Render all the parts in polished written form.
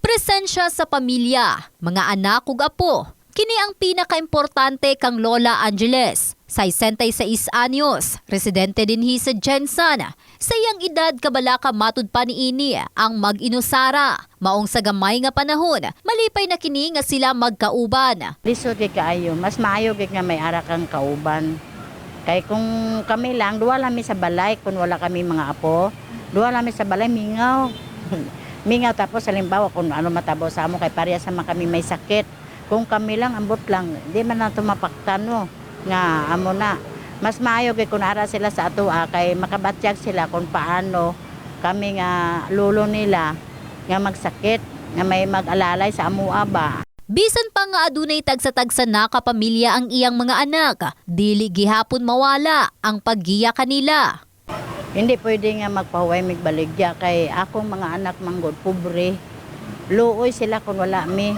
Presensya sa pamilya, mga anak ug apo. Kini ang pinakaimportante kang Lola Angeles. 66 anyos, residente dinhi sa Jensan. Sa iyang edad kabalaka matud pa niini ang mag-inusara. Maong sa gamay nga panahon, malipay na kini nga sila magkauban. Lisod kay kaayo, mas maayo kay nga may ara kang kauban. Kay kung kami lang, duwa lang mi sa balay, kung wala kami mga apo, duwa lang mi sa balay, mingaw. Mingaw tapos halimbawa kung ano matabo sa amo kay pareha sama kami may sakit. Kung kami lang, ambot lang, di man na tumapaktan mo nga amo na. Mas maayo kay kung ara sila sa atua kay makabatyag sila kung paano kami nga lulo nila nga magsakit, nga may mag-alalay sa amua ba. Bisan pa nga adunay tagsa-tagsa na kapamilya ang iyang mga anak, dili gihapon mawala ang paggiya kanila. Hindi pwede nga magpahuway migbaligya kay akong mga anak manggod pobre. Luoy sila kung wala mi.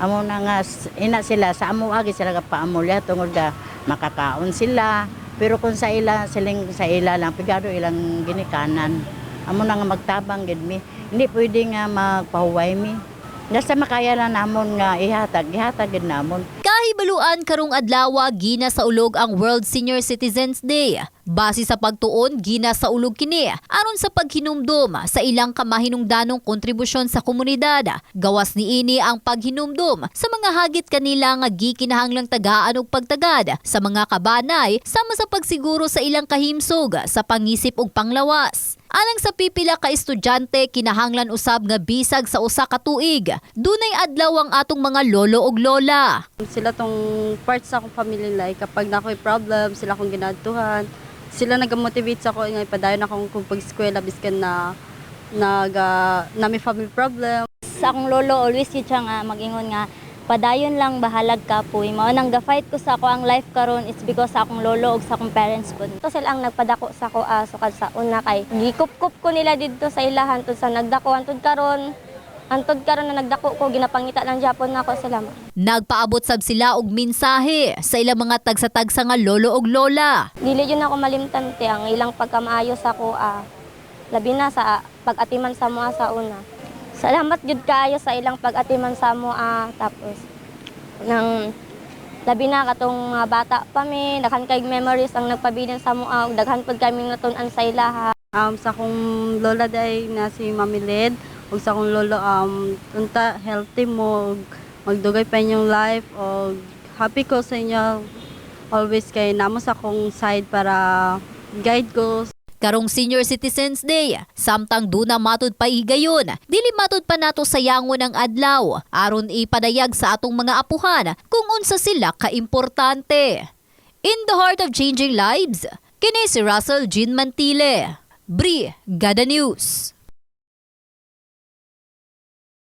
Amo na nga ina sila sa amo agi sila ka paamulya tungod ga makakaon sila. Pero kung sa ila siling sa ila lang pigado ilang ginikanan. Amo na nga magtabang gid mi. Hindi pwede nga magpahuway mi. Nasa makaya lang namon nga ihatag gid namon. Kahibaluan karong adlaw gina sa ulog ang World Senior Citizens Day. Base sa pagtuon, gina sa ulog kini aron sa paghinumdom sa ilang kamahinungdanong kontribusyon sa komunidad. Gawas niini ang paghinumdom sa mga hagit kanila nga gikinahanglang tagaan og pagtagad sa mga kabanay sama sa pagsiguro sa ilang kahimsog sa pangisip ug panglawas. Alang sa pipila ka estudyante kinahanglan usab nga bisag sa usa ka tuig. Dunay adlaw ang atong mga lolo ug lola. Sila tong part sa akong family life kapag nakoy problem, sila akong ginadtuhan. Sila nag-motivate sa ako nga ipadayon akong kung pag-eskwela biskan na may family problem. Sa akong lolo always yun siya nga mag-ingon nga padayon lang bahalag ka po. Mao nang ga-fight ko sa ako ang life karon is because sa akong lolo ug sa akong parents po. To sila ang nagpadako sa ako sukad sa una kay gikup-kup ko nila didto sa ilahan tud sa nagdako antod karon na nagdako ko ginapangita ng Japon nako salamat. Nagpaabot sab sila og mensahe sa ilang mga tagsa-tagsa nga lolo ug lola. Dili yun ako malimtan te ang ilang pagkamaayo sa ako labi na sa pag-atiman sa mo sa una. Salamat jud kaayo sa ilang pag-atiman sa mo tapos nang labi na katong bata pa mi daghan kay memories ang nagpabilin sa mo daghan pud kami natun-an sa ilaha. Sa akong lola day na si Mami Led, ug sa akong lolo unta healthy mo ug magdugay pa inyong life ug happy ko sa inyo always kay namo sa akong side para guide ko. Karong Senior Citizens Day, samtang duna matud pa higayon, dili matud pa nato sayangon ang adlaw aron ipadayag sa atong mga apuhan kung unsa sila kaimportante. In the heart of changing lives, kini si Russell Jean Mantile, Brigada News.